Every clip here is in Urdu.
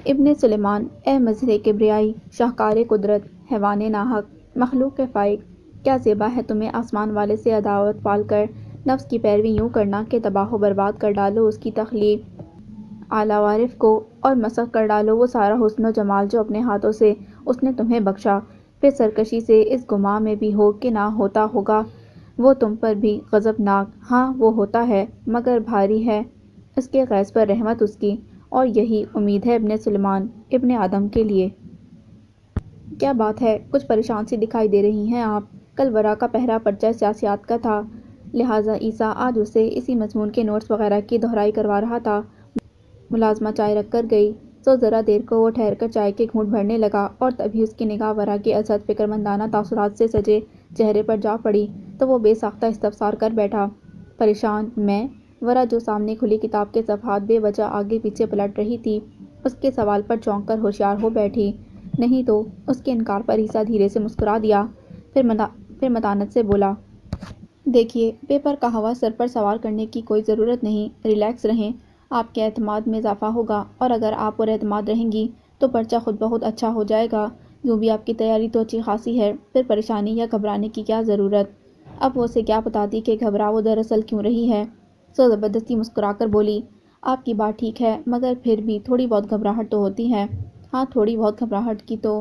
ابن سلیمان، اے مظہر کبریائی، شاہکار قدرت، حیوان ناحق، مخلوق فائق، کیا زیبا ہے تمہیں آسمان والے سے عداوت پال کر نفس کی پیروی یوں کرنا کہ تباہ و برباد کر ڈالو اس کی تخلیق اعلیٰ وارف کو، اور مسخ کر ڈالو وہ سارا حسن و جمال جو اپنے ہاتھوں سے اس نے تمہیں بخشا، پھر سرکشی سے اس گمان میں بھی ہو کہ نہ ہوتا ہوگا وہ تم پر بھی غضبناک۔ ہاں وہ ہوتا ہے، مگر بھاری ہے اس کے غیظ پر رحمت اس کی، اور یہی امید ہے ابن سلیمان ابن آدم کے لیے۔ کیا بات ہے، کچھ پریشان سی دکھائی دے رہی ہیں آپ؟ کل ورا کا پہرا پرچہ سیاسیات کا تھا، لہٰذا عیسیٰ آج اسے اسی مضمون کے نوٹس وغیرہ کی دہرائی کروا رہا تھا۔ ملازمہ چائے رکھ کر گئی تو ذرا دیر کو وہ ٹھہر کر چائے کے گھونٹ بھرنے لگا، اور تبھی اس کی نگاہ ورا کے ازحد فکرمندانہ تاثرات سے سجے چہرے پر جا پڑی تو وہ بے ساختہ استفسار کر بیٹھا۔ پریشان میں؟ ورا جو سامنے کھلی کتاب کے صفحات بے وجہ آگے پیچھے پلٹ رہی تھی، اس کے سوال پر چونک کر ہوشیار ہو بیٹھی۔ نہیں تو؟ اس کے انکار پر عیسیٰ دھیرے سے مسکرا دیا، پھر متانت سے بولا، دیکھیے، پیپر کا ہوا سر پر سوار کرنے کی کوئی ضرورت نہیں، ریلیکس رہیں، آپ کے اعتماد میں اضافہ ہوگا، اور اگر آپ پر اعتماد رہیں گی تو پرچہ خود بخود اچھا ہو جائے گا۔ یوں بھی آپ کی تیاری تو اچھی خاصی ہے، پھر پریشانی یا گھبرانے کی کیا ضرورت؟ اب وہ اسے کیا بتاتی کہ گھبرا وہ دراصل کیوں رہی ہے، سو زبردستی مسکرا کر بولی، آپ کی بات ٹھیک ہے، مگر پھر بھی تھوڑی بہت گھبراہٹ تو ہوتی ہے۔ ہاں تھوڑی بہت گھبراہٹ کی تو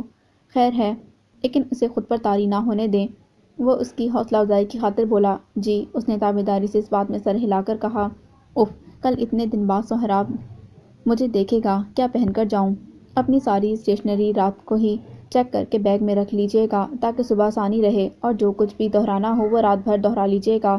خیر ہے، لیکن اسے خود پر طاری نہ ہونے دیں۔ وہ اس کی حوصلہ افزائی کی خاطر بولا، جی۔ اس نے تابعداری سے اس بات میں سر ہلا کر کہا، اف، کل اتنے دن بعد سہراب مجھے دیکھے گا، کیا پہن کر جاؤں؟ اپنی ساری اسٹیشنری رات کو ہی چیک کر کے بیگ میں رکھ لیجیے گا تاکہ صبح آسانی رہے، اور جو کچھ بھی دہرانا ہو وہ رات بھر دہرا لیجیے گا۔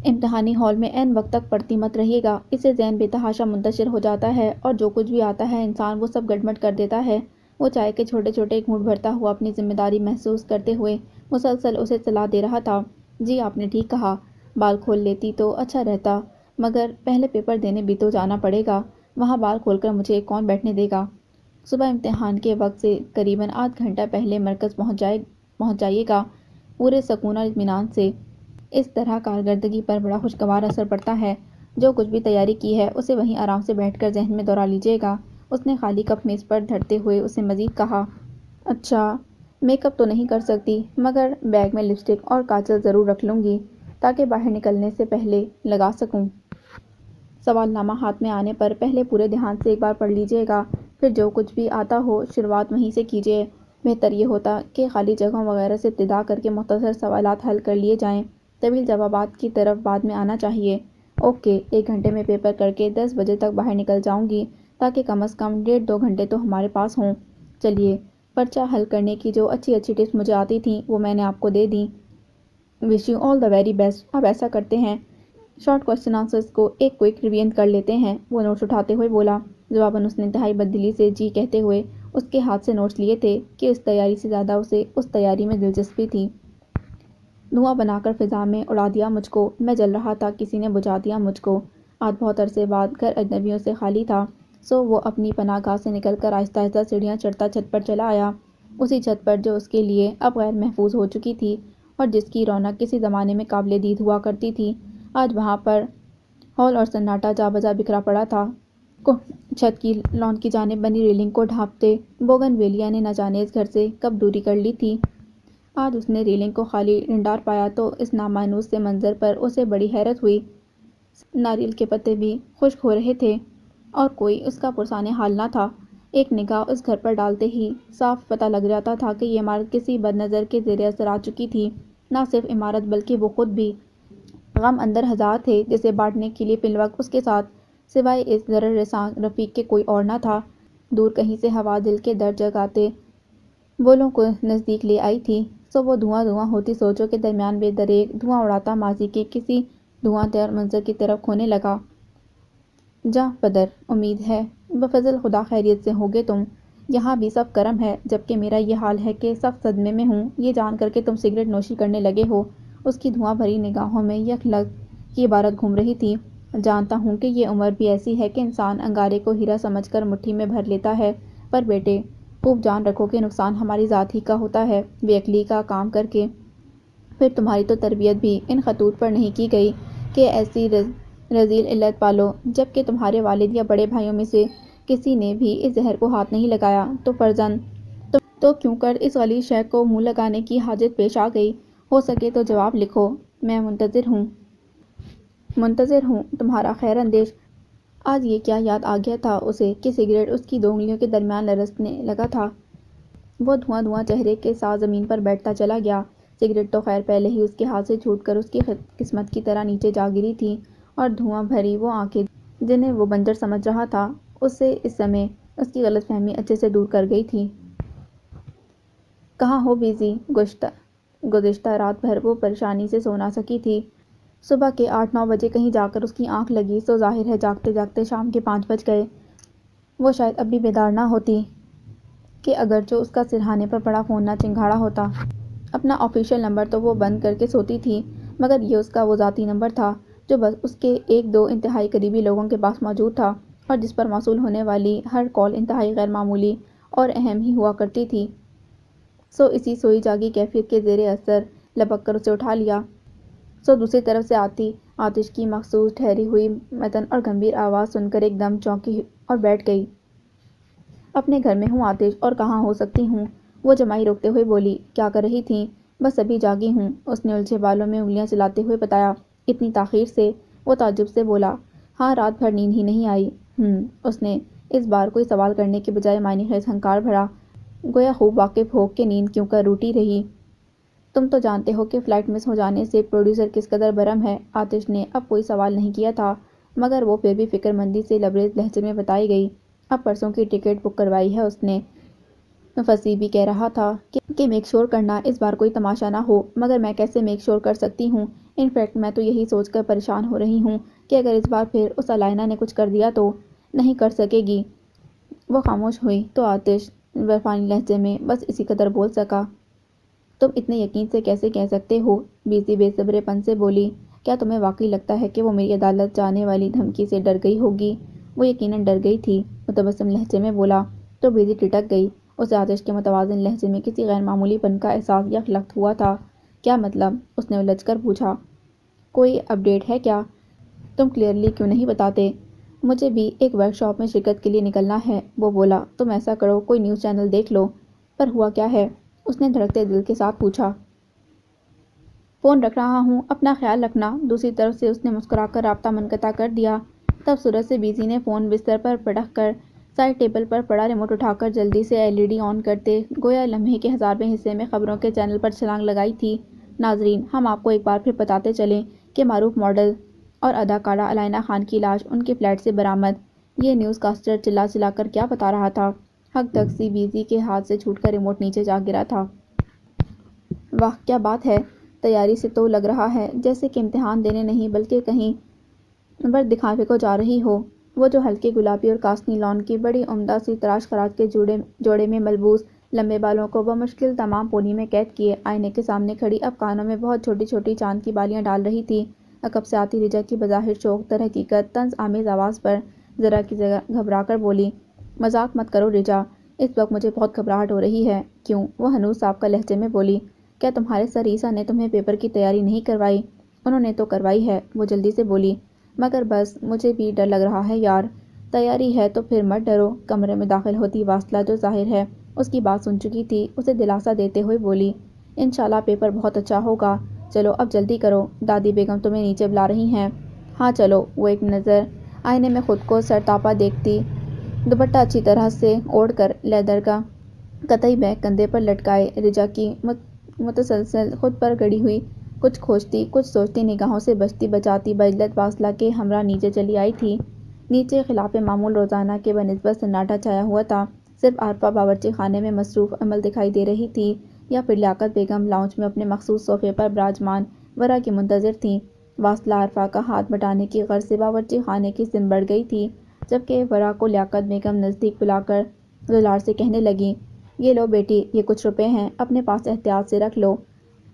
امتحانی ہال میں عین وقت تک پڑھتی مت رہیے گا، اس سے ذہن بے تحاشا منتشر ہو جاتا ہے، اور جو کچھ بھی آتا ہے انسان وہ سب گڈمڈ کر دیتا ہے۔ وہ چائے کے چھوٹے چھوٹے گھونٹ بھرتا ہوا اپنی ذمہ داری محسوس کرتے ہوئے مسلسل اسے صلاح دے رہا تھا، جی آپ نے ٹھیک کہا، بال کھول لیتی تو اچھا رہتا، مگر پہلے پیپر دینے بھی تو جانا پڑے گا، وہاں بال کھول کر مجھے کون بیٹھنے دے گا؟ صبح امتحان کے وقت سے قریباً آدھ گھنٹہ پہلے مرکز پہنچ جائیے گا، پورے سکون اور اطمینان سے۔ اس طرح کارکردگی پر بڑا خوشگوار اثر پڑتا ہے۔ جو کچھ بھی تیاری کی ہے اسے وہیں آرام سے بیٹھ کر ذہن میں دہرا لیجیے گا۔ اس نے خالی کپ میز پر دھرتے ہوئے اسے مزید کہا، اچھا، میک اپ تو نہیں کر سکتی، مگر بیگ میں لپسٹک اور کاجل ضرور رکھ لوں گی تاکہ باہر نکلنے سے پہلے لگا سکوں۔ سوال نامہ ہاتھ میں آنے پر پہلے پورے دھیان سے ایک بار پڑھ لیجیے گا، پھر جو کچھ بھی آتا ہو شروعات وہیں سے کیجیے۔ بہتر یہ ہوتا کہ خالی جگہوں وغیرہ سے ابتدا کر کے مختصر سوالات حل کر لیے جائیں، طویل جوابات کی طرف بعد میں آنا چاہیے۔ اوکے، 1 گھنٹے میں پیپر کر کے 10 بجے تک باہر نکل جاؤں گی تاکہ کم از کم 1.5-2 گھنٹے تو ہمارے پاس ہوں۔ چلیے، پرچہ حل کرنے کی جو اچھی ٹپس مجھے آتی تھیں وہ میں نے آپ کو دے دیں۔ Wish you all the very best. اب ایسا کرتے ہیں، شارٹ کوسچن آنسرز کو ایک کوئک ریویژن کر لیتے ہیں، وہ نوٹس اٹھاتے ہوئے بولا۔ جواباً اس نے انتہائی بددلی سے جی کہتے ہوئے اس کے ہاتھ سے نوٹس لیے تھے کہ اس تیاری سے زیادہ اسے اس تیاری میں دلچسپی تھی۔ دھواں بنا کر فضا میں اڑا دیا مجھ کو، میں جل رہا تھا، کسی نے بجھا دیا مجھ کو۔ آج بہت عرصے بعد گھر اجنبیوں سے خالی تھا، سو وہ اپنی پناہ گاہ سے نکل کر آہستہ آہستہ سیڑھیاں چڑھتا چھت پر چلا آیا، اسی چھت پر جو اس کے لیے اب غیر محفوظ ہو چکی تھی اور جس کی رونق کسی زمانے میں قابل دید ہوا کرتی تھی۔ آج وہاں پر ہال اور سناٹا جا بجا بکھرا پڑا تھا۔ چھت کی لان کی جانب بنی ریلنگ کو ڈھانپتے بوگن ویلیا نے نہ جانے اس گھر سے کب دوری کر لی تھی۔ آج اس نے ریلنگ کو خالی ڈنڈار پایا تو اس نامانوس سے منظر پر اسے بڑی حیرت ہوئی۔ ناریل کے پتے بھی خشک ہو رہے تھے اور کوئی اس کا پرسان حال نہ تھا۔ ایک نگاہ اس گھر پر ڈالتے ہی صاف پتہ لگ جاتا تھا کہ یہ عمارت کسی بد نظر کے زیر اثر آ چکی تھی۔ نہ صرف عمارت بلکہ وہ خود بھی۔ غم اندر ہزار تھے جسے بانٹنے کے لیے فی الوقت اس کے ساتھ سوائے اس ضرر رساں رفیق کے کوئی اور نہ تھا۔ دور کہیں سے ہوا دل کے درد جگاتے بولوں کو نزدیک لے آئی تھی، سو وہ دھواں دھواں ہوتی سوچوں کے درمیان بے دریغ دھواں اڑاتا ماضی کے کسی دھواں دار منظر کی طرف کھونے لگا۔ جاں پدر، امید ہے بفضل خدا خیریت سے ہوگے تم، یہاں بھی سب کرم ہے، جبکہ میرا یہ حال ہے کہ سخت صدمے میں ہوں یہ جان کر کہ تم سگریٹ نوشی کرنے لگے ہو۔ اس کی دھواں بھری نگاہوں میں یک لخت کی عبارت گھوم رہی تھی، جانتا ہوں کہ یہ عمر بھی ایسی ہے کہ انسان انگارے کو ہیرا سمجھ کر مٹھی میں بھر لیتا ہے، پر بیٹے خوب جان رکھو کہ نقصان ہماری ذات ہی کا ہوتا ہے بے عقلی کا کام کر کے۔ پھر تمہاری تو تربیت بھی ان خطوط پر نہیں کی گئی کہ ایسی رذیل علت پالو، جبکہ تمہارے والد یا بڑے بھائیوں میں سے کسی نے بھی اس زہر کو ہاتھ نہیں لگایا تو فرزن تو کیوں کر اس غلیظ شے کو منہ لگانے کی حاجت پیش آ گئی؟ ہو سکے تو جواب لکھو، میں منتظر ہوں تمہارا خیر اندیش۔ آج یہ کیا یاد آ گیا تھا اسے کہ سگریٹ اس کی 2 انگلیوں کے درمیان لرزنے لگا تھا۔ وہ دھواں چہرے کے ساتھ زمین پر بیٹھتا چلا گیا۔ سگریٹ تو خیر پہلے ہی اس کے ہاتھ سے چھوٹ کر اس کی قسمت کی طرح نیچے جا گری تھی، اور دھواں بھری وہ آنکھیں جنہیں وہ بنجر سمجھ رہا تھا اسے اس سمے اس کی غلط فہمی اچھے سے دور کر گئی تھی۔ کہاں ہو بیزی؟ گزشتہ رات بھر وہ پریشانی سے سو نہ سکی تھی۔ صبح کے 8-9 بجے کہیں جا کر اس کی آنکھ لگی سو ظاہر ہے جاگتے جاگتے شام کے 5 بج گئے۔ وہ شاید اب بھی بیدار نہ ہوتی کہ اگرچہ اس کا سرہانے پر پڑا فون نہ چنگھاڑا ہوتا۔ اپنا آفیشیل نمبر تو وہ بند کر کے سوتی تھی، مگر یہ اس کا وہ ذاتی نمبر تھا جو بس اس کے 1-2 انتہائی قریبی لوگوں کے پاس موجود تھا، اور جس پر موصول ہونے والی ہر کال انتہائی غیر معمولی اور اہم ہی ہوا کرتی تھی۔ سو اسی سوئی جاگی کیفیت کے زیر اثر لپک کر اسے اٹھا لیا۔ سو دوسری طرف سے آتی آتش کی مخصوص ٹھہری ہوئی متن اور گمبھیر آواز سن کر ایک دم چونکی اور بیٹھ گئی۔ اپنے گھر میں ہوں آتش، اور کہاں ہو سکتی ہوں؟ وہ جمائی روکتے ہوئے بولی۔ کیا کر رہی تھیں؟ بس ابھی جاگی ہوں، اس نے الجھے بالوں میں انگلیاں چلاتے ہوئے بتایا۔ اتنی تاخیر سے؟ وہ تعجب سے بولا۔ ہاں، رات بھر نیند ہی نہیں آئی۔ اس نے اس بار کوئی سوال کرنے کے بجائے معنی خیز ہنکار بھرا، گویا خوب واقف ہو کہ نیند کیوں کر روٹی رہی۔ تم تو جانتے ہو کہ فلائٹ مس ہو جانے سے پروڈیوسر کس قدر برہم ہے۔ آتش نے اب کوئی سوال نہیں کیا تھا، مگر وہ پھر بھی فکر مندی سے لبریز لہجے میں بتائی گئی۔ اب پرسوں کی ٹکٹ بک کروائی ہے اس نے۔ فصیح بھی کہہ رہا تھا کہ میک شور کرنا اس بار کوئی تماشا نہ ہو، مگر میں کیسے میک شور کر سکتی ہوں؟ ان فیکٹ میں تو یہی سوچ کر پریشان ہو رہی ہوں کہ اگر اس بار پھر اس علائنہ نے کچھ کر دیا تو؟ نہیں کر سکے گی۔ وہ خاموش ہوئی تو آتش برفانی لہجے میں بس اسی قدر بول سکا۔ تم اتنے یقین سے کیسے کہہ سکتے ہو؟ بیزی بے صبرے پن سے بولی۔ کیا تمہیں واقعی لگتا ہے کہ وہ میری عدالت جانے والی دھمکی سے ڈر گئی ہوگی؟ وہ یقیناً ڈر گئی تھی، متبسم لہجے میں بولا۔ تو بیزی ٹھٹک گئی۔ اسے آتش کے متوازن لہجے میں کسی غیر معمولی پن کا احساس یکلخت ہوا تھا۔ کیا مطلب؟ اس نے الجھ کر پوچھا۔ کوئی اپ ڈیٹ ہے کیا؟ تم کلیئرلی کیوں نہیں بتاتے؟ مجھے بھی ایک ورک شاپ میں شرکت کے لیے نکلنا ہے، وہ بولا۔ تم ایسا کرو، کوئی نیوز چینل دیکھ لو۔ پر ہوا کیا ہے؟ اس نے دھڑکتے دل کے ساتھ پوچھا۔ فون رکھ رہا ہوں، اپنا خیال رکھنا۔ دوسری طرف سے اس نے مسکرا کر رابطہ منقطع کر دیا۔ تب صورت سے بیزی نے فون بستر پر پٹک کر سائڈ ٹیبل پر پڑا ریموٹ اٹھا کر جلدی سے LED آن کرتے گویا لمحے کے 1000ویں حصے میں خبروں کے چینل پر چھلانگ لگائی تھی۔ ناظرین، ہم آپ کو ایک بار پھر بتاتے چلیں کہ معروف ماڈل اور اداکارہ علائنہ خان کی لاش ان کے فلیٹ سے برآمد۔ یہ نیوز کاسٹر چلا چلا کر کیا بتا رہا تھا؟ حق تک سی بیزی کے ہاتھ سے چھوٹ کر ریموٹ نیچے جا گرا تھا۔ واہ، کیا بات ہے! تیاری سے تو لگ رہا ہے جیسے کہ امتحان دینے نہیں بلکہ کہیں برد دکھاوے کو جا رہی ہو۔ وہ جو ہلکے گلابی اور کاسنی لان کی بڑی عمدہ سی تراش خراش کے جوڑے میں ملبوس لمبے بالوں کو بمشکل تمام پونی میں قید کیے آئینے کے سامنے کھڑی اب کانوں میں بہت چھوٹی چھوٹی چاند کی بالیاں ڈال رہی تھی، عقب سے آتی رجا کی بظاہر شوخ در حقیقت طنز آمیز آواز پر ذرا کی ذرا گھبرا کر بولی۔ مذاق مت کرو رجا، اس وقت مجھے بہت گھبراہٹ ہو رہی ہے۔ کیوں؟ وہ ہنوز سابقہ لہجے میں بولی۔ کیا تمہارے سر عیسیٰ نے تمہیں پیپر کی تیاری نہیں کروائی؟ انہوں نے تو کروائی ہے، وہ جلدی سے بولی، مگر بس مجھے بھی ڈر لگ رہا ہے یار۔ تیاری ہے تو پھر مت ڈرو، کمرے میں داخل ہوتی واصلہ جو ظاہر ہے اس کی بات سن چکی تھی اسے دلاسا دیتے ہوئے بولی۔ انشاءاللہ پیپر بہت اچھا ہوگا، چلو اب جلدی کرو، دادی بیگم تمہیں نیچے بلا رہی ہیں۔ ہاں چلو۔ وہ ایک نظر آئینے میں خود کو سرتاپا دیکھتی، دوپٹہ اچھی طرح سے اوڑھ کر لیدر کا قطعی بیگ کندھے پر لٹکائے رجا کی متسلسل خود پر گڑی ہوئی کچھ کھوجتی کچھ سوچتی نگاہوں سے بچتی بچاتی بعجلت واصلہ کے ہمراہ نیچے چلی آئی تھی۔ نیچے خلاف معمول روزانہ کے بنسبت سناٹا چھایا ہوا تھا، صرف عارفہ باورچی خانے میں مصروف عمل دکھائی دے رہی تھی، یا پھر لیاقت بیگم لاؤنج میں اپنے مخصوص صوفے پر براجمان ورا کی منتظر تھیں۔ واصلہ عارفہ کا ہاتھ بٹانے کی غرض سے باورچی خانے کی سمت بڑھ گئی تھی، جبکہ ورا کو لیاقت بیگم نزدیک بلا کر دلار سے کہنے لگیں، یہ لو بیٹی، یہ کچھ روپے ہیں، اپنے پاس احتیاط سے رکھ لو،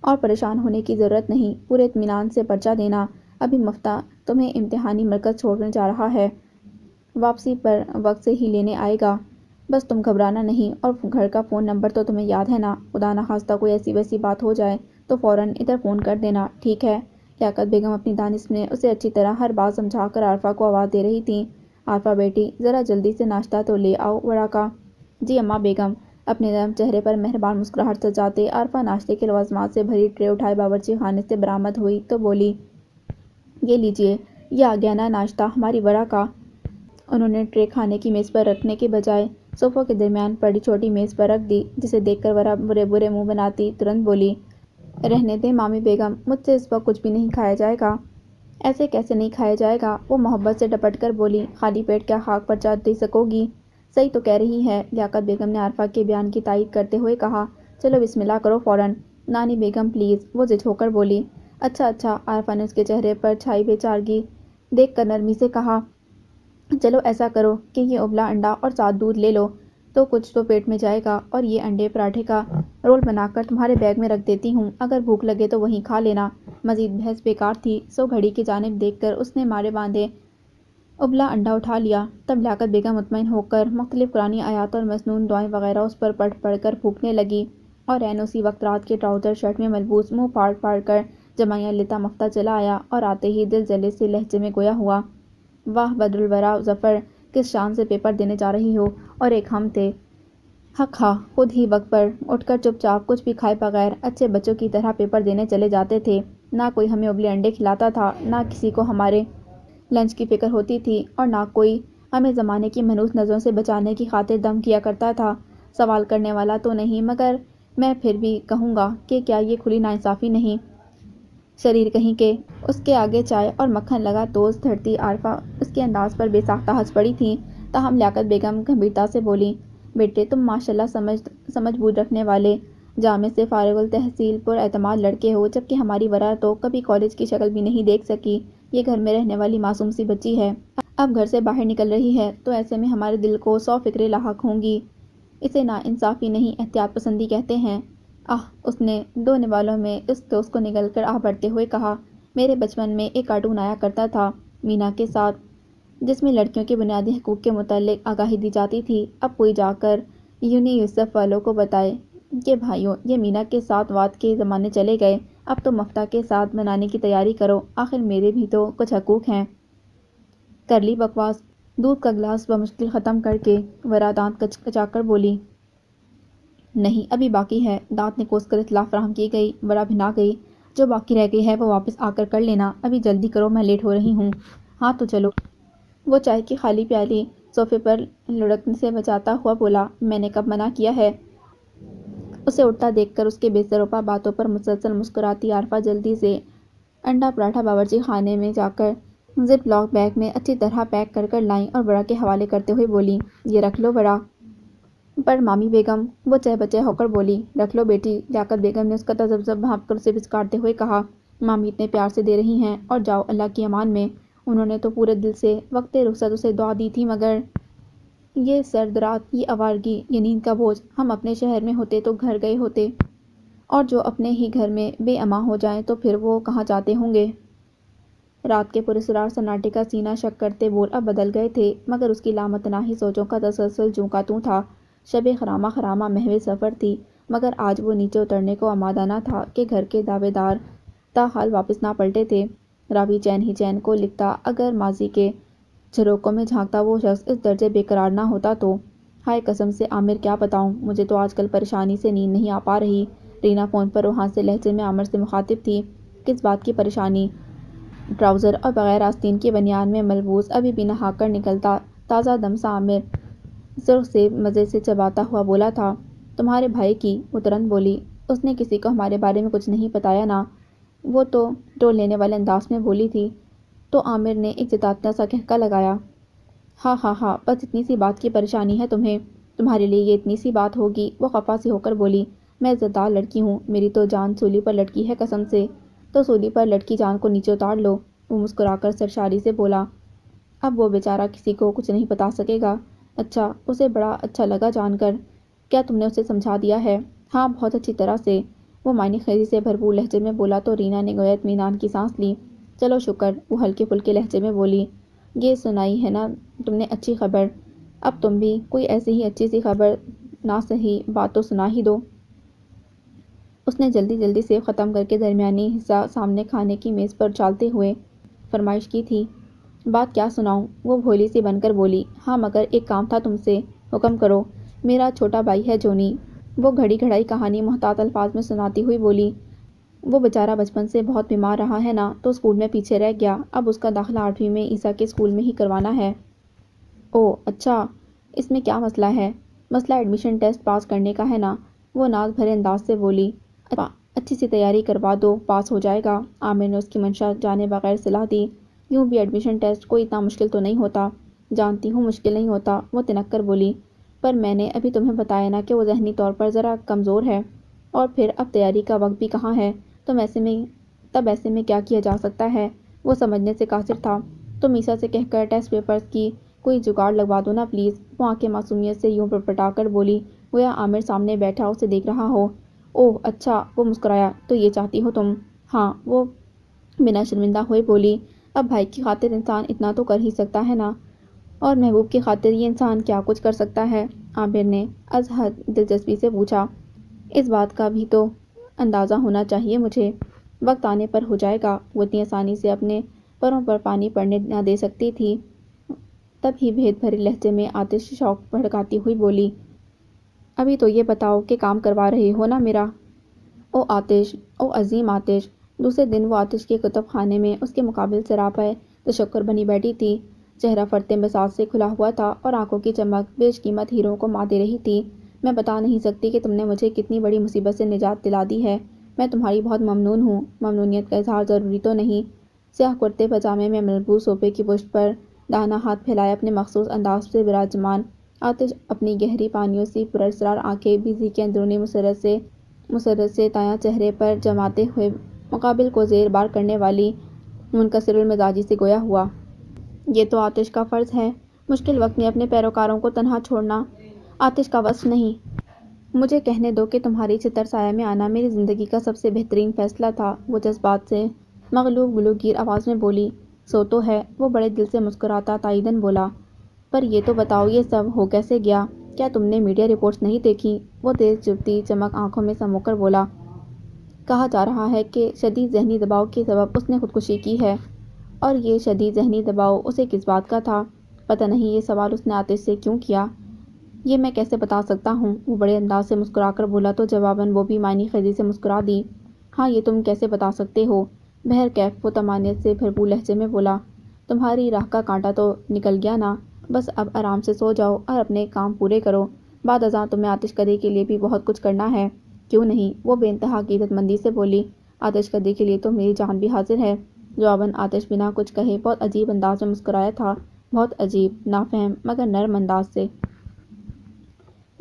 اور پریشان ہونے کی ضرورت نہیں، پورے اطمینان سے پرچہ دینا، ابھی مفتہ تمہیں امتحانی مرکز چھوڑنے جا رہا ہے، واپسی پر وقت سے ہی لینے آئے گا، بس تم گھبرانا نہیں، اور گھر کا فون نمبر تو تمہیں یاد ہے نا، خدا نخواستہ کوئی ایسی ویسی بات ہو جائے تو فوراً ادھر فون کر دینا، ٹھیک ہے؟ لیاقت بیگم اپنی دانش میں اسے اچھی طرح ہر بات سمجھا کر عارفہ کو آواز دے رہی تھیں۔ عارفہ بیٹی ذرا جلدی سے ناشتہ تو لے آؤ ورا کا۔ جی اماں بیگم۔ اپنے نرم چہرے پر مہربان مسکراہٹ سجاتے عارفہ ناشتے کے لوازمات سے بھری ٹرے اٹھائے باورچی خانے سے برآمد ہوئی تو بولی، یہ لیجئے، یہ آ گیا نا ناشتہ ہماری ورا کا۔ انہوں نے ٹرے کھانے کی میز پر رکھنے کے بجائے صوفوں کے درمیان پڑی چھوٹی میز پر رکھ دی، جسے دیکھ کر ورا برے برے منہ بناتی ترنت بولی، رہنے دیں مامی بیگم، مجھ سے اس وقت کچھ بھی نہیں کھایا جائے گا۔ ایسے کیسے نہیں کھایا جائے گا؟ وہ محبت سے ڈپٹ کر بولی، خالی پیٹ کیا خاک پر چادر دے سکو گی؟ صحیح تو کہہ رہی ہے، لیاقت بیگم نے عارفہ کے بیان کی تائید کرتے ہوئے کہا۔ چلو بسم اللہ کرو فوراً۔ نانی بیگم پلیز، وہ ضد ہو کر بولی۔ اچھا اچھا، عارفہ نے اس کے چہرے پر چھائی بے چارگی دیکھ کر نرمی سے کہا، چلو ایسا کرو کہ یہ ابلا انڈا اور ساتھ دودھ لے لو تو کچھ تو پیٹ میں جائے گا، اور یہ انڈے پراٹھے کا رول بنا کر تمہارے بیگ میں رکھ دیتی ہوں، اگر بھوک لگے تو وہیں کھا لینا۔ مزید بحث بیکار تھی، سو گھڑی کی جانب دیکھ کر اس نے مارے باندھے ابلا انڈا اٹھا لیا۔ تب لیاقت بیگم مطمئن ہو کر مختلف قرآنی آیات اور مسنون دعائیں وغیرہ اس پر پڑھ پڑھ کر پھونکنے لگی، اور عین اسی وقت رات کے ٹراؤزر شرٹ میں ملبوس منہ پھاڑ پھاڑ کر جمائیاں لیتا مفتہ چلا آیا، اور آتے ہی دل جلے سے لہجے میں گویا ہوا، واہ بدر الورا ظفر، کس شان سے پیپر دینے جا رہی ہو، اور ایک ہم تھے، حق ہا، خود ہی وقت پر اٹھ کر چپ چاپ کچھ بھی کھائے بغیر اچھے بچوں کی طرح پیپر دینے چلے جاتے تھے، نہ کوئی ہمیں ابلے انڈے کھلاتا تھا، نہ کسی کو ہمارے لنچ کی فکر ہوتی تھی، اور نہ کوئی ہمیں زمانے کی منحوس نظروں سے بچانے کی خاطر دم کیا کرتا تھا۔ سوال کرنے والا تو نہیں، مگر میں پھر بھی کہوں گا کہ کیا یہ کھلی ناانصافی نہیں؟ شریر کہیں کے۔ اس کے آگے چائے اور مکھن لگا ٹوسٹ دھرتی عارفہ اس کے انداز پر بے ساختہ ہنس پڑی تھیں، تاہم لیاقت بیگم گمبھیرتا سے بولی، بیٹے تم ماشاءاللہ سمجھ بوجھ رکھنے والے، جامع سے فارغ التحصیل پر اعتماد لڑکے ہو، جبکہ ہماری ورا تو کبھی کالج کی شکل بھی نہیں دیکھ سکی، یہ گھر میں رہنے والی معصوم سی بچی ہے، اب گھر سے باہر نکل رہی ہے، تو ایسے میں ہمارے دل کو 100 فکریں لاحق ہوں گی، اسے ناانصافی نہیں احتیاط پسندی کہتے ہیں۔ آہ، اس نے دو نوالوں میں اس ٹوسٹ کو نگل کر آہ بھرتے ہوئے کہا، میرے بچپن میں ایک کارٹون آیا کرتا تھا مینا کے ساتھ، جس میں لڑکیوں کے بنیادی حقوق کے متعلق آگاہی دی جاتی تھی، اب کوئی جا کر یونی یوسف والوں کو بتائے کہ بھائیوں یہ مینا کے ساتھ وات کے زمانے چلے گئے، اب تو مفتاح کے ساتھ بنانے کی تیاری کرو، آخر میرے بھی تو کچھ حقوق ہیں۔ کر لی بکواس؟ دودھ کا گلاس بمشکل ختم کر کے ورا دانت کچا کر بولی، نہیں ابھی باقی ہے۔ دانت نکوس کر اطلاع فراہم کی گئی۔ ورا بھنا گئی، جو باقی رہ گئی ہے وہ واپس آ کر لینا، ابھی جلدی کرو میں لیٹ ہو رہی ہوں۔ ہاں تو چلو۔ وہ چائے کی خالی پیالی صوفے پر لڑھکنے سے بچاتا ہوا بولا، میں نے کب منع کیا ہے؟ اسے اٹھتا دیکھ کر اس کے بے سروپا باتوں پر مسلسل مسکراتی عارفہ جلدی سے انڈا پراٹھا باورچی خانے میں جا کر زپ لاک بیگ میں اچھی طرح پیک کر لائیں اور ورا کے حوالے کرتے ہوئے بولی، یہ رکھ لو ورا۔ پر مامی بیگم، وہ چہ بچہ ہو کر بولی، رکھ لو بیٹی، لیاقت بیگم نے اس کا تذبذب بھانپ کر اسے پچکارتے ہوئے کہا، مامی اتنے پیار سے دے رہی ہیں، اور جاؤ اللہ کی امان میں۔ انہوں نے تو پورے دل سے وقت رخصت اسے دعا دی تھی، مگر یہ سرد رات، یہ آوارگی، یہ نیند کا بوجھ، ہم اپنے شہر میں ہوتے تو گھر گئے ہوتے، اور جو اپنے ہی گھر میں بے امان ہو جائیں تو پھر وہ کہاں جاتے ہوں گے؟ رات کے پراسرار سناٹے کا سینہ شک کرتے بول اب بدل گئے تھے، مگر اس کی لامتناہی سوچوں کا تسلسل جوں کا توں تھا۔ شب خرامہ خرامہ محو سفر تھی، مگر آج وہ نیچے اترنے کو آمادہ نہ تھا کہ گھر کے دعوے دار تاحال واپس نہ پلٹے تھے۔ راوی چین ہی چین کو لکھتا اگر ماضی کے جھروکوں میں جھانکتا وہ شخص اس درجے بے قرار نہ ہوتا تو۔ ہائے قسم سے عامر کیا بتاؤں، مجھے تو آج کل پریشانی سے نیند نہیں آ پا رہی۔ رینا فون پر روحاں سے لہجے میں عامر سے مخاطب تھی، کس بات کی پریشانی؟ ٹراؤزر اور بغیر آستین کی بنیان میں ملبوس ابھی بھی نہا کر نکلتا تازہ دم سا عامر سرخ سیب مزے سے چباتا ہوا بولا تھا، تمہارے بھائی کی؟ وہ ترنت بولی، اس نے کسی کو ہمارے بارے میں کچھ نہیں بتایا نا؟ وہ تو ٹول لینے والے انداز میں بولی تھی، تو عامر نے ایک جتاتا سا ٹھکا لگایا، ہاں ہاں ہاں، بس اتنی سی بات کی پریشانی ہے تمہیں؟ تمہارے لیے یہ اتنی سی بات ہوگی؟ وہ خفا سی ہو کر بولی، میں عزتدار لڑکی ہوں، میری تو جان سولی پر لٹکی ہے قسم سے، تو سولی پر لٹکی جان کو نیچے اتار لو۔ وہ مسکرا کر سرشاری سے بولا، اب وہ بیچارہ کسی کو کچھ نہیں بتا سکے گا۔ اچھا، اسے بڑا اچھا لگا جان کر، کیا تم نے اسے سمجھا دیا ہے؟ ہاں بہت اچھی طرح سے، وہ معنی خیزی سے بھرپور لہجے میں بولا تو رینا نے گویا اطمینان کی سانس لی، چلو شکر، وہ ہلکے پھلکے لہجے میں بولی، یہ سنائی ہے نا تم نے اچھی خبر، اب تم بھی کوئی ایسی ہی اچھی سی خبر نہ صحیح بات تو سنا ہی دو۔ اس نے جلدی جلدی سیب ختم کر کے درمیانی حصہ سامنے کھانے کی میز پر اچھالتے ہوئے فرمائش کی تھی، بات کیا سناؤں؟ وہ بھولی سی بن کر بولی۔ ہاں مگر ایک کام تھا تم سے، حکم کرو۔ میرا چھوٹا بھائی ہے جونی، وہ گھڑی گھڑائی کہانی محتاط الفاظ میں سناتی ہوئی بولی۔ وہ بیچارہ بچپن سے بہت بیمار رہا ہے نا، تو اسکول میں پیچھے رہ گیا، اب اس کا داخلہ 8ویں میں عیسیٰ کے اسکول میں ہی کروانا ہے۔ اوہ اچھا، اس میں کیا مسئلہ ہے؟ مسئلہ ایڈمیشن ٹیسٹ پاس کرنے کا ہے نا، وہ ناز بھرے انداز سے بولی۔ اچھی سی تیاری کروا دو، پاس ہو جائے گا۔ عامر نے اس کی منشا جانے بغیر صلاح دی۔ یوں بھی ایڈمیشن ٹیسٹ کوئی اتنا مشکل تو نہیں ہوتا۔ جانتی ہوں مشکل نہیں ہوتا، وہ تنک کر بولی، پر میں نے ابھی تمہیں بتایا نا کہ وہ ذہنی طور پر ذرا کمزور ہے، اور پھر اب تیاری کا وقت بھی کہاں ہے، تب ایسے میں کیا کیا جا سکتا ہے؟ وہ سمجھنے سے قاصر تھا۔ تم عیسیٰ سے کہہ کر ٹیسٹ پیپرز کی کوئی جگاڑ لگوا دو نا پلیز۔ وہ آنکھیں معصومیت سے یوں پٹپٹا کر بولی گویا عامر سامنے بیٹھا اسے دیکھ رہا ہو۔ اوہ اچھا، وہ مسکرایا، تو یہ چاہتی ہو تم؟ ہاں، وہ بنا شرمندہ ہوئے بولی۔ اب بھائی کی خاطر انسان اتنا تو کر ہی سکتا ہے نا، اور محبوب کی خاطر یہ انسان کیا کچھ کر سکتا ہے؟ عامر نے از حد دلچسپی سے پوچھا۔ اس بات کا بھی تو اندازہ ہونا چاہیے مجھے۔ وقت آنے پر ہو جائے گا۔ وہ اتنی آسانی سے اپنے پروں پر پانی پڑنے نہ دے سکتی تھی۔ تب ہی بھید بھرے لہجے میں آتش شوق بھڑکاتی ہوئی بولی، ابھی تو یہ بتاؤ کہ کام کروا رہے ہو نا میرا؟ او آتش، او عظیم آتش! دوسرے دن وہ آتش کے کتب خانے میں اس کے مقابل سراپے تشکر بنی بیٹھی تھی۔ چہرہ فرطِ بساط سے کھلا ہوا تھا اور آنکھوں کی چمک بیش قیمت ہیروں کو مات دے رہی تھی۔ میں بتا نہیں سکتی کہ تم نے مجھے کتنی بڑی مصیبت سے نجات دلا دی ہے۔ میں تمہاری بہت ممنون ہوں۔ ممنونیت کا اظہار ضروری تو نہیں۔ سیاہ کرتے پاجامے میں ملبوس صوفے کی پشت پر داہنا ہاتھ پھیلائے اپنے مخصوص انداز سے براجمان آتش اپنی گہری پانیوں سی پراسرار آنکھیں بھیزی کے اندرونی مسرت سے تایاں چہرے پر جماتے ہوئے مقابل کو زیر بار کرنے والی منکسر المزاجی سے گویا ہوا۔ یہ تو آتش کا فرض ہے، مشکل وقت میں اپنے پیروکاروں کو تنہا چھوڑنا آتش کا وصف نہیں۔ مجھے کہنے دو کہ تمہاری چھتر سایہ میں آنا میری زندگی کا سب سے بہترین فیصلہ تھا۔ وہ جذبات سے مغلوب گلوگیر آواز میں بولی۔ سو تو ہے، وہ بڑے دل سے مسکراتا تائیداً بولا۔ پر یہ تو بتاؤ یہ سب ہو کیسے گیا؟ کیا تم نے میڈیا رپورٹس نہیں دیکھیں؟ وہ تیز چبھتی چمک آنکھوں میں سمو کر بولا۔ کہا جا رہا ہے کہ شدید ذہنی دباؤ کے سبب اس نے خودکشی کی ہے۔ اور یہ شدید ذہنی دباؤ اسے کس بات کا تھا؟ پتہ نہیں یہ سوال اس نے آتش سے کیوں کیا؟ یہ میں کیسے بتا سکتا ہوں؟ وہ بڑے انداز سے مسکرا کر بولا تو جواباً وہ بھی معنی خیزی سے مسکرا دی۔ ہاں یہ تم کیسے بتا سکتے ہو؟ بہرکیف وہ طمانینت سے بھرپور لہجے میں بولا۔ تمہاری راہ کا کانٹا تو نکل گیا نا، بس اب آرام سے سو جاؤ اور اپنے کام پورے کرو۔ بعد ازاں تمہیں آتش کدے کے لیے بھی بہت کچھ کرنا ہے۔ کیوں نہیں؟ وہ بے انتہا عقیدت مندی سے بولی۔ آتش کدے کے لیے تو میری جان بھی حاضر ہے۔ جواباً آتش بنا کچھ کہے بہت عجیب انداز میں مسکرایا تھا، بہت عجیب، نافہم مگر نرم انداز سے۔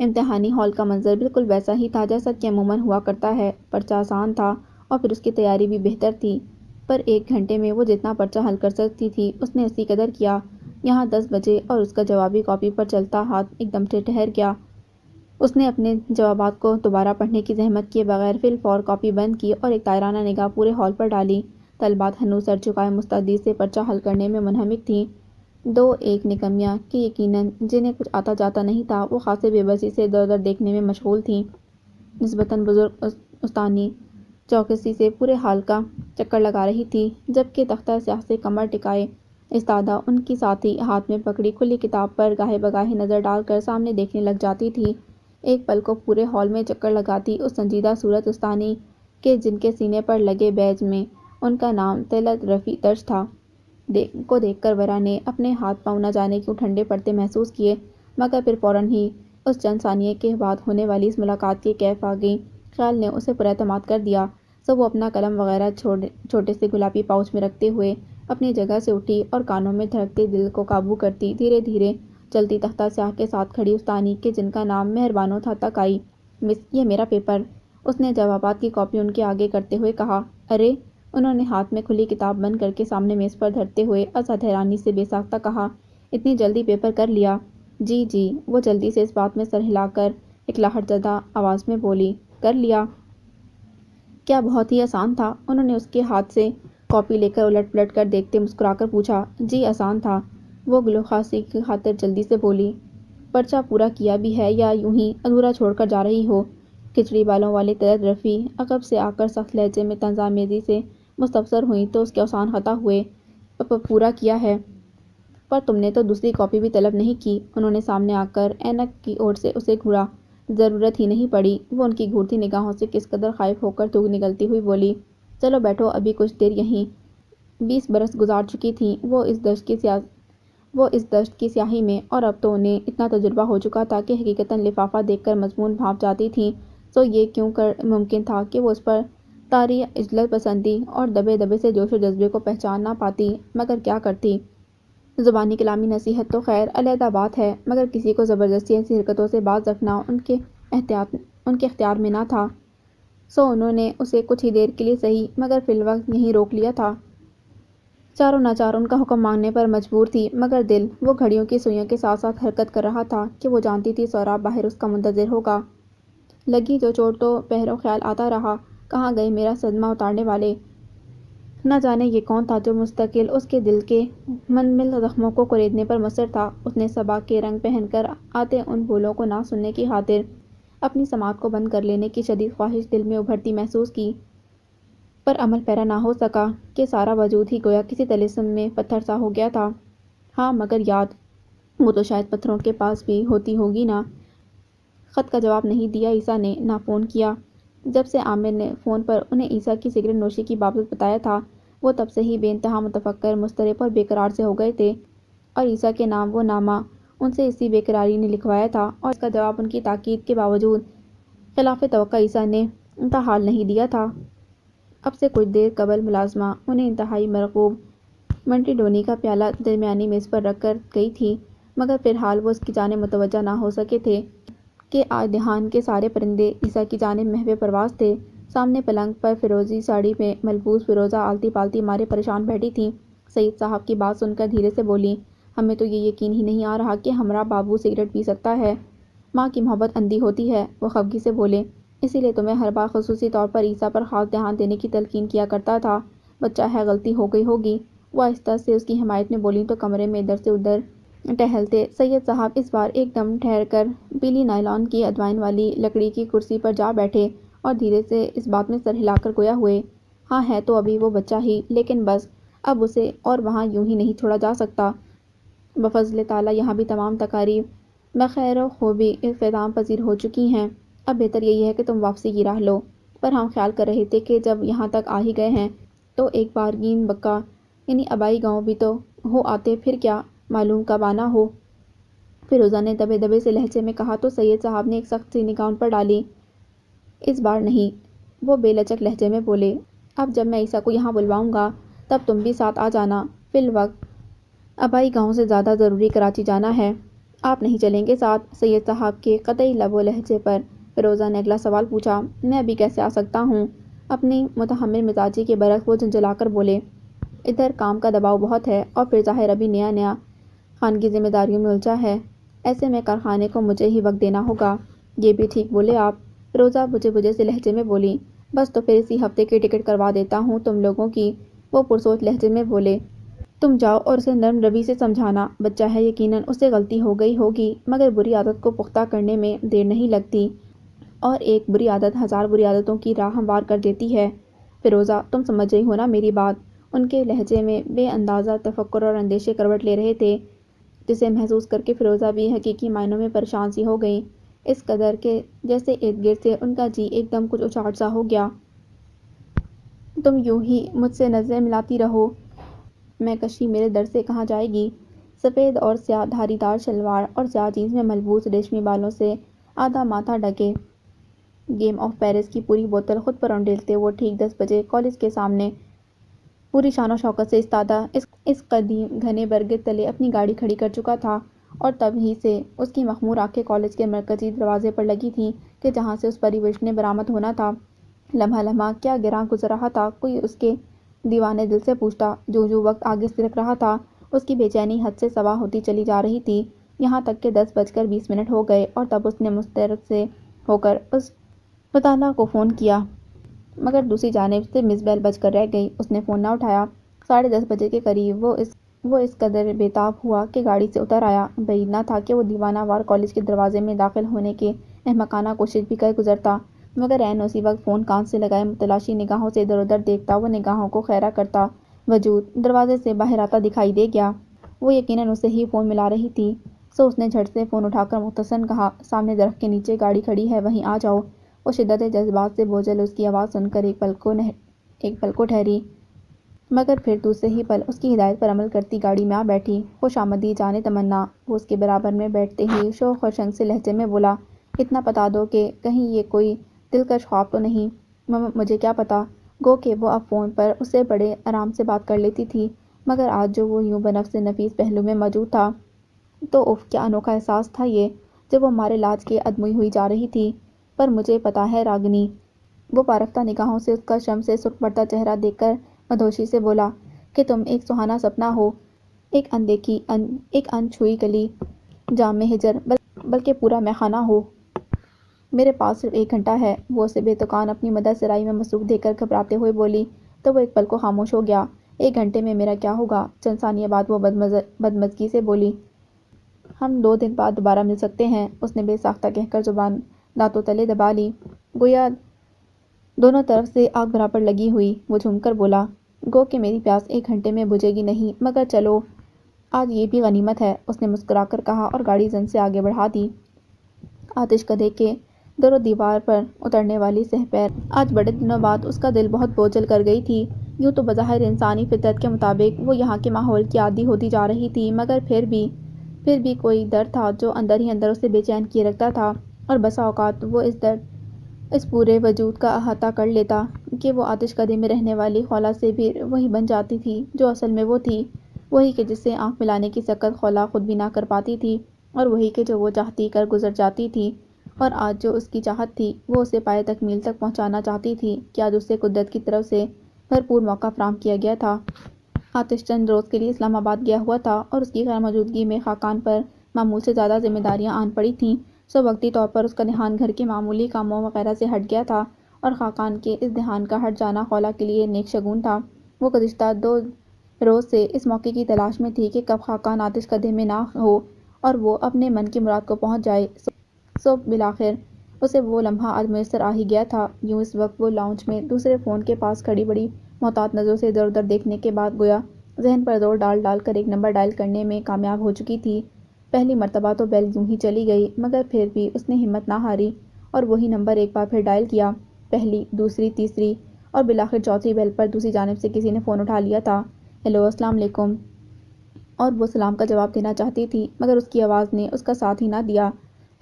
امتحانی ہال کا منظر بالکل ویسا ہی تھا جیسا کہ عموماً ہوا کرتا ہے۔ پرچہ آسان تھا اور پھر اس کی تیاری بھی بہتر تھی، پر 1 گھنٹے میں وہ جتنا پرچہ حل کر سکتی تھی اس نے اسی قدر کیا۔ یہاں 10 بجے اور اس کا جوابی کاپی پر چلتا ہاتھ ایک دم سے ٹھہر گیا۔ اس نے اپنے جوابات کو دوبارہ پڑھنے کی زحمت کیے بغیر فی الفور کاپی بند کی اور ایک طائرانہ نگاہ پورے ہال پر ڈالی۔ طالبات ہنوز سر جھکائے مستعدی سے پرچہ حل کرنے میں منہمک تھیں۔ 2 ایک نکمیاں کہ یقیناً جنہیں کچھ آتا جاتا نہیں تھا، وہ خاصے بے بسی سے ادھر ادھر دیکھنے میں مشغول تھیں۔ نسبتاً بزرگ استانی چوکسی سے پورے ہال کا چکر لگا رہی تھی، جبکہ تختہ سیاہ سے کمر ٹکائے ایستادہ ان کی ساتھی ہاتھ میں پکڑی کھلی کتاب پر گاہے بگاہے نظر ڈال کر سامنے دیکھنے لگ جاتی تھی۔ ایک پل کو پورے ہال میں چکر لگاتی اس سنجیدہ صورت استانی کے جن کے سینے پر لگے بیج میں ان کا نام طلعت رفیع درج تھا کو دیکھ کر ورا نے اپنے ہاتھ پاؤں نہ جانے کیوں ٹھنڈے پڑتے محسوس کیے، مگر پھر فوراً ہی اس چند ثانیے کے بعد ہونے والی اس ملاقات کے کیف آ گئی۔ خیال نے اسے پراعتماد کر دیا، سو وہ اپنا قلم وغیرہ چھوٹے سے گلابی پاؤچ میں رکھتے ہوئے اپنی جگہ سے اٹھی اور کانوں میں دھڑکتے دل کو قابو کرتی دھیرے دھیرے چلتی تختہ سیاہ کے ساتھ کھڑی استانی کے جن کا نام مہربانو تھا تک آئی۔ مس، یہ میرا پیپر، اس نے جوابات کی کاپی ان کے آگے کرتے ہوئے کہا۔ ارے! انہوں نے ہاتھ میں کھلی کتاب بند کر کے سامنے میز پر دھرتے ہوئے از حد حیرانی سے بے ساختہ کہا، اتنی جلدی پیپر کر لیا؟ جی جی، وہ جلدی سے اس بات میں سر ہلا کر اکلاہٹ زدہ آواز میں بولی۔ کر لیا؟ کیا بہت ہی آسان تھا؟ انہوں نے اس کے ہاتھ سے کاپی لے کر الٹ پلٹ کر دیکھتے مسکرا کر پوچھا۔ جی آسان تھا، وہ گلوخاسی کی خاطر جلدی سے بولی۔ پرچہ پورا کیا بھی ہے یا یوں ہی ادھورا چھوڑ کر جا رہی ہو؟ کھچڑی بالوں والی طلعت رفیع عقب سے آ کر سخت لہجے میں طنز آمیزی سے مستفسر ہوئیں تو اس کے اوسان خطا ہوئے۔ پورا کیا ہے؟ پر تم نے تو دوسری کاپی بھی طلب نہیں کی۔ انہوں نے سامنے آ کر اینک کی اور سے اسے گھورا۔ ضرورت ہی نہیں پڑی، وہ ان کی گھورتی نگاہوں سے کس قدر خائف ہو کر تھوک نکلتی ہوئی بولی۔ چلو بیٹھو ابھی کچھ دیر یہیں۔ 20 برس گزار چکی تھیں وہ اس دشت کی سیاہی میں، اور اب تو انہیں اتنا تجربہ ہو چکا تھا کہ حقیقتاً لفافہ دیکھ کر مضمون بھانپ جاتی تھیں۔ سو یہ کیوں کر ممکن تھا کہ وہ اس پر طاری عجلت پسندی اور دبے دبے سے جوش و جذبے کو پہچان نہ پاتی، مگر کیا کرتی؟ زبانی کلامی نصیحت تو خیر علیحدہ بات ہے، مگر کسی کو زبردستی ایسی حرکتوں سے باز رکھنا ان کے اختیار میں نہ تھا۔ سو انہوں نے اسے کچھ ہی دیر کے لیے صحیح مگر فی الوقت یہیں روک لیا تھا۔ چاروں ناچار ان کا حکم ماننے پر مجبور تھی، مگر دل وہ گھڑیوں کی سوئیوں کے ساتھ ساتھ حرکت کر رہا تھا کہ وہ جانتی تھی سہراب باہر اس کا منتظر ہوگا۔ لگی جو چوٹ تو پہرو خیال آتا رہا، کہاں گئے میرا صدمہ اتارنے والے؟ نہ جانے یہ کون تھا جو مستقل اس کے دل کے منمل زخموں کو کریدنے پر مصر تھا۔ اس نے صبا کے رنگ پہن کر آتے ان بولوں کو نہ سننے کی خاطر اپنی سماعت کو بند کر لینے کی شدید خواہش دل میں ابھرتی محسوس کی، پر عمل پیرا نہ ہو سکا کہ سارا وجود ہی گویا کسی طلسم میں پتھر سا ہو گیا تھا۔ ہاں مگر یاد، وہ تو شاید پتھروں کے پاس بھی ہوتی ہوگی نا۔ خط کا جواب نہیں دیا عیسیٰ نے، نہ فون کیا۔ جب سے عامر نے فون پر انہیں عیسیٰ کی سگریٹ نوشی کی بابت بتایا تھا، وہ تب سے ہی بے انتہا متفکر، مضطرب اور بے قرار سے ہو گئے تھے، اور عیسیٰ کے نام وہ نامہ ان سے اسی بے قراری نے لکھوایا تھا، اور اس کا جواب ان کی تاکید کے باوجود خلاف توقع عیسیٰ نے تاحال نہیں دیا تھا۔ اب سے کچھ دیر قبل ملازمہ انہیں انتہائی مرغوب منٹی ڈونی کا پیالہ درمیانی میز پر رکھ کر گئی تھی، مگر فی الحال وہ اس کی جانب متوجہ نہ ہو سکے تھے کہ آج دہان کے سارے پرندے عیسیٰ کی جانب محو پرواز تھے۔ سامنے پلنگ پر فیروزی ساڑی میں ملبوس فیروزہ آلتی پالتی مارے پریشان بیٹھی تھیں۔ سید صاحب کی بات سن کر دھیرے سے بولیں، ہمیں تو یہ یقین ہی نہیں آ رہا کہ ہمارا بابو سگریٹ پی سکتا ہے۔ ماں کی محبت اندھی ہوتی ہے، وہ خفگی سے بولے، اسی لیے تو میں ہر بار خصوصی طور پر عیسیٰ پر خاص دھیان دینے کی تلقین کیا کرتا تھا۔ بچہ ہے، غلطی ہو گئی ہوگی۔ وہ آہستہ سے اس کی حمایت میں بولیں تو کمرے میں ادھر سے ادھر ٹہلتے سید صاحب اس بار ایک دم ٹھہر کر پیلی نائلون کی ادوائن والی لکڑی کی کرسی پر جا بیٹھے، اور دھیرے سے اس بات میں سر ہلا کر گویا ہوئے، ہاں ہے تو ابھی وہ بچہ ہی، لیکن بس اب اسے اور وہاں یوں ہی نہیں چھوڑا جا سکتا۔ بفضل تعالیٰ یہاں بھی تمام تقاریب بخیر و خوبی اختتام پذیر ہو چکی ہیں۔ اب بہتر یہی ہے کہ تم واپسی کی راہ لو، پر ہم خیال کر رہے تھے کہ جب یہاں تک آ ہی گئے ہیں تو ایک بارگین بکا یعنی آبائی گاؤں بھی تو ہو آتے، پھر کیا معلوم کب آنا ہو۔ فیروزہ نے دبے دبے سے لہجے میں کہا تو سید صاحب نے ایک سخت سی نگاہ ان پر ڈالی۔ اس بار نہیں، وہ بے لچک لہجے میں بولے، اب جب میں عیسیٰ کو یہاں بلواؤں گا تب تم بھی ساتھ آ جانا۔ فی الوقت آبائی گاؤں سے زیادہ ضروری کراچی جانا ہے۔ آپ نہیں چلیں گے ساتھ؟ سید صاحب کے قطعی لب و لہجے پر فیروزہ نے اگلا سوال پوچھا۔ میں ابھی کیسے آ سکتا ہوں؟ اپنی متحمل مزاجی کے برعکس وہ جھنجھلا کر بولے، ادھر کام کا دباؤ بہت ہے، اور پھر ظاہر ابھی نیا خانگی ذمہ داریوں میں الجھا ہے، ایسے میں کارخانے کو مجھے ہی وقت دینا ہوگا۔ یہ بھی ٹھیک بولے آپ، فیروزہ بجھے بجھے سے لہجے میں بولی، بس تو پھر اسی ہفتے کی ٹکٹ کروا دیتا ہوں تم لوگوں کی۔ وہ پرسوچ لہجے میں بولے، تم جاؤ اور اسے نرم روی سے سمجھانا، بچہ ہے، یقیناً اس سے غلطی ہو گئی ہوگی، مگر بری عادت کو پختہ کرنے میں دیر نہیں لگتی، اور ایک بری عادت ہزار بری عادتوں کی راہ ہموار کر دیتی ہے۔ فیروزہ تم سمجھ رہی ہو نا میری بات؟ ان کے لہجے میں بے اندازہ تفکر اور اندیشے کروٹ لے رہے تھے، جسے محسوس کر کے فیروزہ بھی حقیقی معنوں میں پریشان سی ہو گئی، اس قدر کہ جیسے ارد گرد سے ان کا جی ایک دم کچھ اچاٹ سا ہو گیا۔ تم یوں ہی مجھ سے نظریں ملاتی رہو، میں کشی میرے در سے کہاں جائے گی؟ سفید اور سیاہ دھاری دار شلوار اور سیاہ جینس میں ملبوس ریشمی بالوں سے آدھا ماتھا ڈھکے، گیم آف پیرس کی پوری بوتل خود پر انڈیلتے وہ ٹھیک 10 بجے کالج کے سامنے پوری شان و شوکت سے استادہ اس قدیم گھنے برگد تلے اپنی گاڑی کھڑی کر چکا تھا، اور تب ہی سے اس کی مخمور آنکھیں کالج کے مرکزی دروازے پر لگی تھیں کہ جہاں سے اس پری وش نے برآمد ہونا تھا۔ لمحہ لمحہ کیا گراں گزر رہا تھا، کوئی اس کے دیوانے دل سے پوچھتا۔ جوں جوں وقت آگے سرک رہا تھا، اس کی بے چینی حد سے سوا ہوتی چلی جا رہی تھی، یہاں تک کہ 10:20 ہو گئے، اور تب اس نے مسترد سے ہو کر اس مطالعہ کو فون کیا، مگر دوسری جانب سے مس بیل بج کر رہ گئی، اس نے فون نہ اٹھایا۔ 10:30 بجے کے قریب وہ اس قدر بے تاب ہوا کہ گاڑی سے اتر آیا۔ بعید نہ تھا کہ وہ دیوانہ وار کالج کے دروازے میں داخل ہونے کی احمقانہ کوشش بھی کر گزرتا، مگر عین اسی وقت فون کان سے لگائے متلاشی نگاہوں سے ادھر ادھر دیکھتا، وہ نگاہوں کو خیرہ کرتا وجود دروازے سے باہر آتا دکھائی دے گیا۔ وہ یقیناً اسے ہی فون ملا رہی تھی۔ سو اس نے جھٹ سے فون اٹھا کر مختصراً کہا، سامنے درخت کے نیچے گاڑی کھڑی ہے، وہیں آ جاؤ۔ وہ شدت جذبات سے بوجھل اس کی آواز سن کر ایک پل کو ٹھہری، مگر پھر دوسرے ہی پل اس کی ہدایت پر عمل کرتی گاڑی میں آ بیٹھی۔ خوش آمدید جانے تمنا۔ وہ اس کے برابر میں بیٹھتے ہی شوق اور شنگ سے لہجے میں بولا، اتنا بتا دو کہ کہیں یہ کوئی دلکش خواب تو نہیں۔ مجھے کیا پتا۔ گو کہ وہ اب فون پر اس سے بڑے آرام سے بات کر لیتی تھی، مگر آج جو وہ یوں بنفس نفیس پہلو میں موجود تھا تو اف کیا انوکھا احساس تھا یہ، جب وہ ہمارے لاج کے ادموئی ہوئی جا رہی تھی۔ پر مجھے پتا ہے راگنی، وہ پارفتہ نگاہوں سے اس کا شم سے سرخ پڑتا چہرہ دیکھ کر مدہوشی سے بولا، کہ تم ایک سہانا سپنا ہو، ایک اندیکھی ایک انچھوئی کلی، جام ہجر، بلکہ پورا میخانہ ہو۔ میرے پاس صرف 1 گھنٹہ ہے۔ وہ اسے بے تکان اپنی مدح سرائی میں مصروف دیکھ کر گھبراتے ہوئے بولی، تو وہ ایک پل کو خاموش ہو گیا۔ 1 گھنٹے میں میرا کیا ہوگا؟ چند ثانیے بعد وہ بدمزگی سے بولی، ہم 2 دن بعد دوبارہ مل سکتے ہیں۔ اس نے بے ساختہ کہہ کر زبان دانتوں تلے دبا لی، گویا دونوں طرف سے آگ برابر لگی ہوئی۔ وہ جھوم کر بولا، گو کہ میری پیاس 1 گھنٹے میں بجھے گی نہیں، مگر چلو آج یہ بھی غنیمت ہے۔ اس نے مسکرا کر کہا اور گاڑی زن سے آگے بڑھا دی۔ آتش کدے کے در و دیوار پر اترنے والی سہپیر آج بڑے دنوں بعد اس کا دل بہت بوجھل کر گئی تھی۔ یوں تو بظاہر انسانی فطرت کے مطابق وہ یہاں کے ماحول کی عادی ہوتی جا رہی تھی، مگر پھر بھی کوئی درد تھا جو اندر ہی اندر اسے بے چین کیے رکھتا تھا، اور بسا اوقات وہ اس درد اس پورے وجود کا احاطہ کر لیتا کہ وہ آتش کدے میں رہنے والی خولا سے بھی وہی بن جاتی تھی جو اصل میں وہ تھی، وہی کہ جس سے آنکھ ملانے کی سکت خولا خود بھی نہ کر پاتی تھی، اور وہی کہ جو وہ چاہتی کر گزر جاتی تھی، اور آج جو اس کی چاہت تھی وہ اسے پائے تکمیل تک پہنچانا چاہتی تھی کہ آج اسے قدرت کی طرف سے بھرپور موقع فراہم کیا گیا تھا۔ آتش چند روز کے لیے اسلام آباد گیا ہوا تھا، اور اس کی غیر موجودگی میں خاقان پر معمول سے زیادہ ذمہ داریاں آن پڑی تھیں۔ سو وقتی طور پر اس کا دھیان گھر کے معمولی کاموں وغیرہ سے ہٹ گیا تھا، اور خاقان کے اس دھیان کا ہٹ جانا خولا کے لیے نیک شگون تھا۔ وہ گزشتہ 2 روز سے اس موقع کی تلاش میں تھی کہ کب خاقان آتش کدے میں نہ ہو اور وہ اپنے من کی مراد کو پہنچ جائے۔ سو بالآخر اسے وہ لمحہ آج میسر آ ہی گیا تھا۔ یوں اس وقت وہ لاؤنج میں دوسرے فون کے پاس کھڑی بڑی محتاط نظروں سے ادھر ادھر دیکھنے کے بعد گویا ذہن پر زور ڈال ڈال کر ایک نمبر ڈائل کرنے میں کامیاب ہو چکی تھی۔ پہلی مرتبہ تو بیل یوں ہی چلی گئی، مگر پھر بھی اس نے ہمت نہ ہاری اور وہی نمبر ایک بار پھر ڈائل کیا۔ پہلی، دوسری، تیسری اور بالآخر چوتھی بیل پر دوسری جانب سے کسی نے فون اٹھا لیا تھا۔ ہیلو، السلام علیکم۔ اور وہ سلام کا جواب دینا چاہتی تھی، مگر اس کی آواز نے اس کا ساتھ ہی نہ دیا۔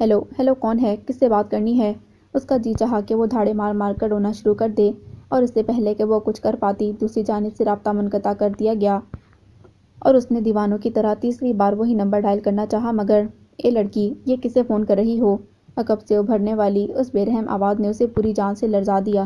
ہیلو، ہیلو، کون ہے؟ کس سے بات کرنی ہے؟ اس کا جی چاہا کہ وہ دھاڑے مار مار کر رونا شروع کر دے، اور اس سے پہلے کہ وہ کچھ کر پاتی دوسری جانب سے رابطہ منقطع کر دیا گیا، اور اس نے دیوانوں کی طرح تیسری بار وہی نمبر ڈائل کرنا چاہا، مگر اے لڑکی، یہ کسے فون کر رہی ہو؟ عقب سے ابھرنے والی اس بے رحم آواز نے اسے پوری جان سے لرزا دیا۔